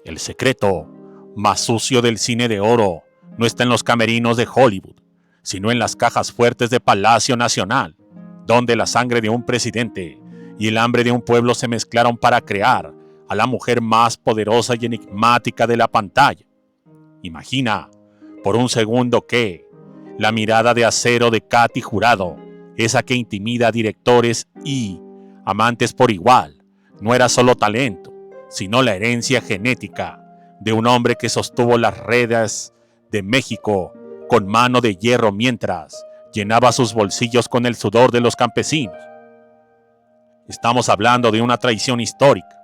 El secreto más sucio del cine de oro no está en los camerinos de Hollywood, sino en las cajas fuertes de Palacio Nacional, donde la sangre de un presidente y el hambre de un pueblo se mezclaron para crear a la mujer más poderosa y enigmática de la pantalla. Imagina por un segundo que la mirada de acero de Katy Jurado, esa que intimida a directores y amantes por igual, no era solo talento, sino la herencia genética de un hombre que sostuvo las redes de México con mano de hierro mientras llenaba sus bolsillos con el sudor de los campesinos. Estamos hablando de una traición histórica.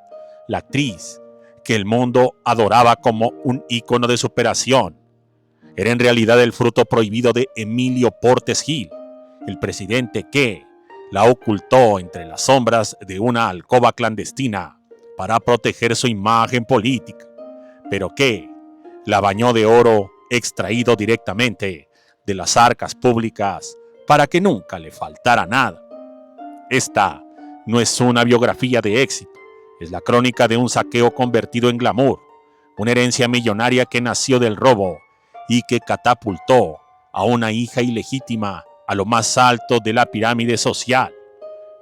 La actriz que el mundo adoraba como un ícono de superación era en realidad el fruto prohibido de Emilio Portes Gil, el presidente que la ocultó entre las sombras de una alcoba clandestina para proteger su imagen política, pero que la bañó de oro extraído directamente de las arcas públicas para que nunca le faltara nada. Esta no es una biografía de éxito, es la crónica de un saqueo convertido en glamour, una herencia millonaria que nació del robo y que catapultó a una hija ilegítima a lo más alto de la pirámide social,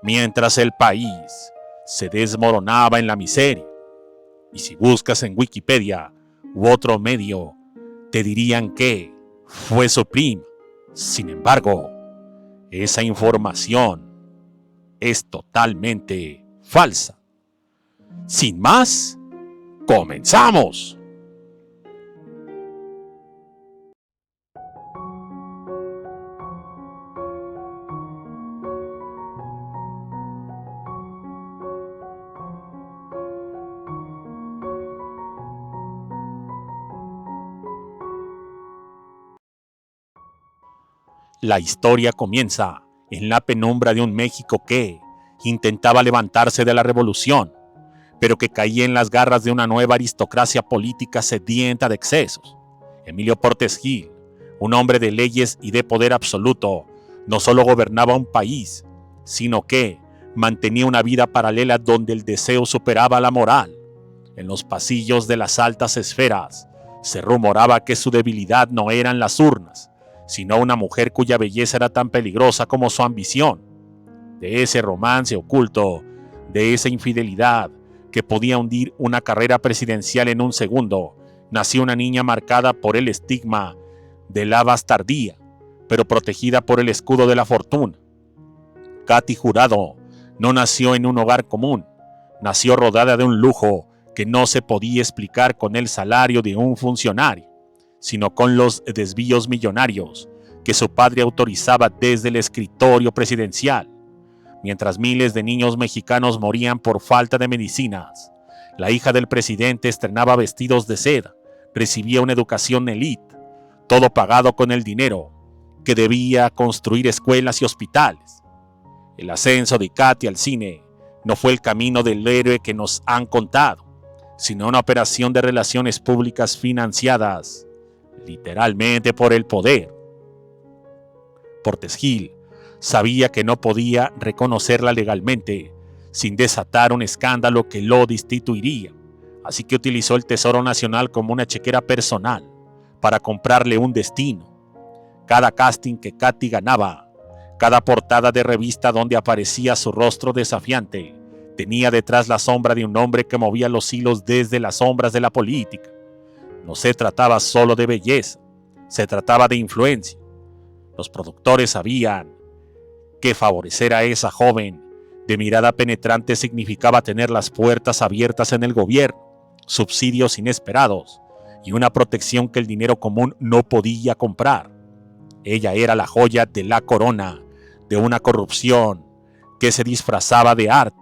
mientras el país se desmoronaba en la miseria. Y si buscas en Wikipedia u otro medio, te dirían que fue su prima. Sin embargo, esa información es totalmente falsa. Sin más, ¡comenzamos! La historia comienza en la penumbra de un México que intentaba levantarse de la revolución, pero que caía en las garras de una nueva aristocracia política sedienta de excesos. Emilio Portes Gil, un hombre de leyes y de poder absoluto, no solo gobernaba un país, sino que mantenía una vida paralela donde el deseo superaba la moral. En los pasillos de las altas esferas se rumoraba que su debilidad no eran las urnas, sino una mujer cuya belleza era tan peligrosa como su ambición. De ese romance oculto, de esa infidelidad que podía hundir una carrera presidencial en un segundo, nació una niña marcada por el estigma de la bastardía, pero protegida por el escudo de la fortuna. Katy Jurado no nació en un hogar común, nació rodeada de un lujo que no se podía explicar con el salario de un funcionario, sino con los desvíos millonarios que su padre autorizaba desde el escritorio presidencial. Mientras miles de niños mexicanos morían por falta de medicinas, la hija del presidente estrenaba vestidos de seda, recibía una educación élite, todo pagado con el dinero que debía construir escuelas y hospitales. El ascenso de Katy al cine no fue el camino del héroe que nos han contado, sino una operación de relaciones públicas financiadas literalmente por el poder. Portes Gil sabía que no podía reconocerla legalmente sin desatar un escándalo que lo destituiría, así que utilizó el Tesoro Nacional como una chequera personal para comprarle un destino. Cada casting que Katy ganaba, cada portada de revista donde aparecía su rostro desafiante, tenía detrás la sombra de un hombre que movía los hilos desde las sombras de la política. No se trataba solo de belleza, se trataba de influencia. Los productores sabían que favorecer a esa joven de mirada penetrante significaba tener las puertas abiertas en el gobierno, subsidios inesperados y una protección que el dinero común no podía comprar. Ella era la joya de la corona de una corrupción que se disfrazaba de arte,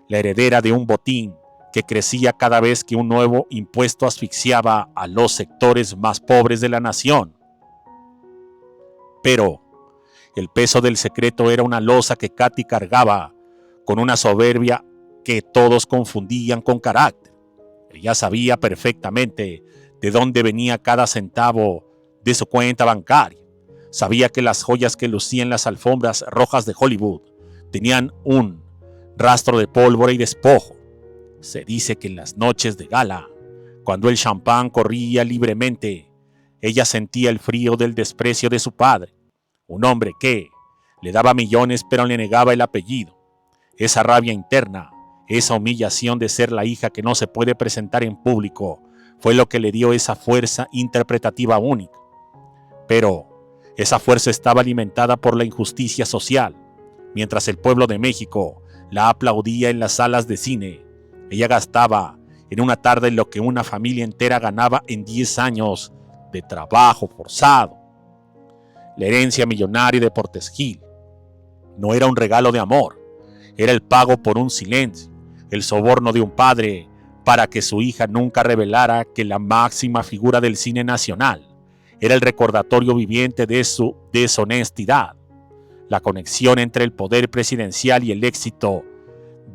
la heredera de un botín que crecía cada vez que un nuevo impuesto asfixiaba a los sectores más pobres de la nación. Pero el peso del secreto era una losa que Katy cargaba con una soberbia que todos confundían con carácter. Ella sabía perfectamente de dónde venía cada centavo de su cuenta bancaria. Sabía que las joyas que lucían las alfombras rojas de Hollywood tenían un rastro de pólvora y despojo. Se dice que en las noches de gala, Cuando el champán corría libremente, ella sentía el frío del desprecio de su padre, un hombre que le daba millones pero le negaba el apellido. Esa rabia interna, esa humillación de ser la hija que no se puede presentar en público, fue lo que le dio esa fuerza interpretativa única. Pero esa fuerza estaba alimentada por la injusticia social. Mientras el pueblo de México la aplaudía en las salas de cine, ella gastaba en una tarde lo que una familia entera ganaba en 10 años de trabajo forzado. La herencia millonaria de Portes Gil no era un regalo de amor, era el pago por un silencio, el soborno de un padre para que su hija nunca revelara que la máxima figura del cine nacional era el recordatorio viviente de su deshonestidad. La conexión entre el poder presidencial y el éxito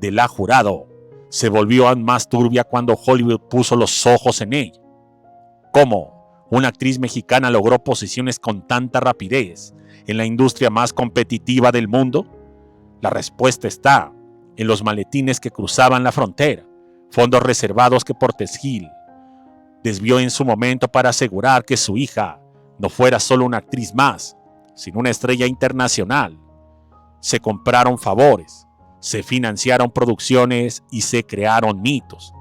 de la Jurado se volvió aún más turbia cuando Hollywood puso los ojos en ella. ¿Cómo una actriz mexicana logró posiciones con tanta rapidez en la industria más competitiva del mundo? La respuesta está en los maletines que cruzaban la frontera, fondos reservados que Portes Gil desvió en su momento para asegurar que su hija no fuera solo una actriz más, sino una estrella internacional. Se compraron favores, se financiaron producciones y se crearon mitos.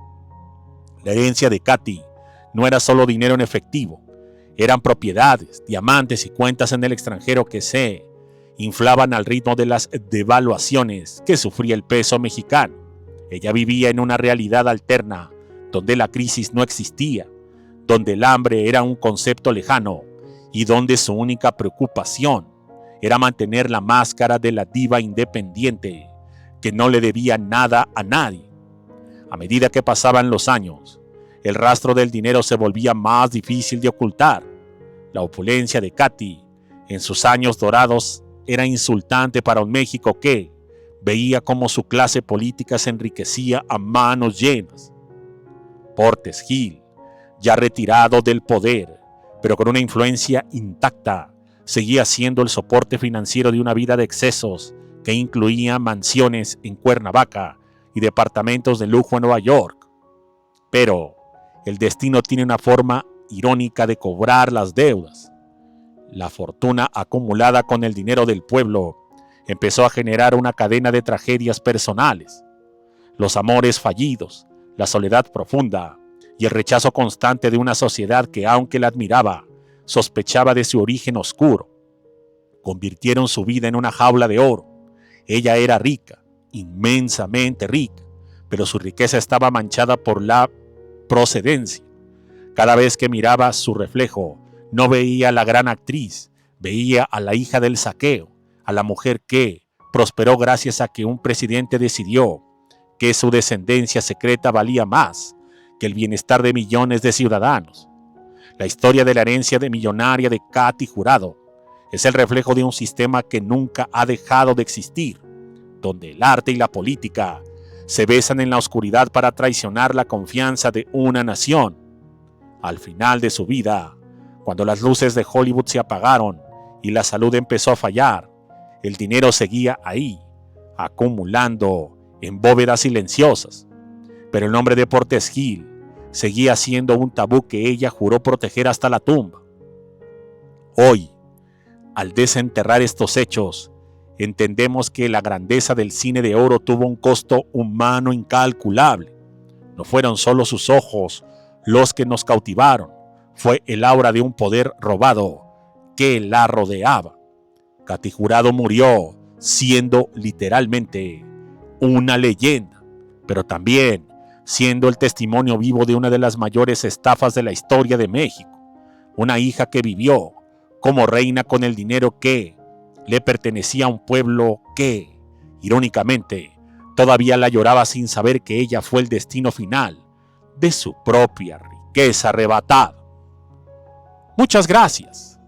La herencia de Katy no era solo dinero en efectivo, eran propiedades, diamantes y cuentas en el extranjero que se inflaban al ritmo de las devaluaciones que sufría el peso mexicano. Ella vivía en una realidad alterna, donde la crisis no existía, donde el hambre era un concepto lejano y donde su única preocupación era mantener la máscara de la diva independiente que no le debía nada a nadie. A medida que pasaban los años, el rastro del dinero se volvía más difícil de ocultar. La opulencia de Katy en sus años dorados era insultante para un México que veía cómo su clase política se enriquecía a manos llenas. Portes Gil, ya retirado del poder, pero con una influencia intacta, seguía siendo el soporte financiero de una vida de excesos que incluía mansiones en Cuernavaca y departamentos de lujo en Nueva York. Pero el destino tiene una forma irónica de cobrar las deudas. La fortuna acumulada con el dinero del pueblo empezó a generar una cadena de tragedias personales. Los amores fallidos, la soledad profunda y el rechazo constante de una sociedad que, aunque la admiraba, sospechaba de su origen oscuro, convirtieron su vida en una jaula de oro. Ella era rica, inmensamente rica, pero su riqueza estaba manchada por la procedencia. Cada vez que miraba su reflejo, no veía a la gran actriz, veía a la hija del saqueo, a la mujer que prosperó gracias a que un presidente decidió que su descendencia secreta valía más que el bienestar de millones de ciudadanos. La historia de la herencia de millonaria de Katy Jurado es el reflejo de un sistema que nunca ha dejado de existir, donde el arte y la política se besan en la oscuridad para traicionar la confianza de una nación. Al final de su vida, cuando las luces de Hollywood se apagaron y la salud empezó a fallar, el dinero seguía ahí, acumulando en bóvedas silenciosas. Pero el nombre de Portes Gil seguía siendo un tabú que ella juró proteger hasta la tumba. Hoy, al desenterrar estos hechos, entendemos que la grandeza del cine de oro tuvo un costo humano incalculable. No fueron solo sus ojos los que nos cautivaron, fue el aura de un poder robado que la rodeaba. Katy Jurado murió siendo literalmente una leyenda, pero también siendo el testimonio vivo de una de las mayores estafas de la historia de México. Una hija que vivió como reina con el dinero que le pertenecía a un pueblo que, irónicamente, todavía la lloraba sin saber que ella fue el destino final de su propia riqueza arrebatada. Muchas gracias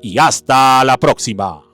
y hasta la próxima.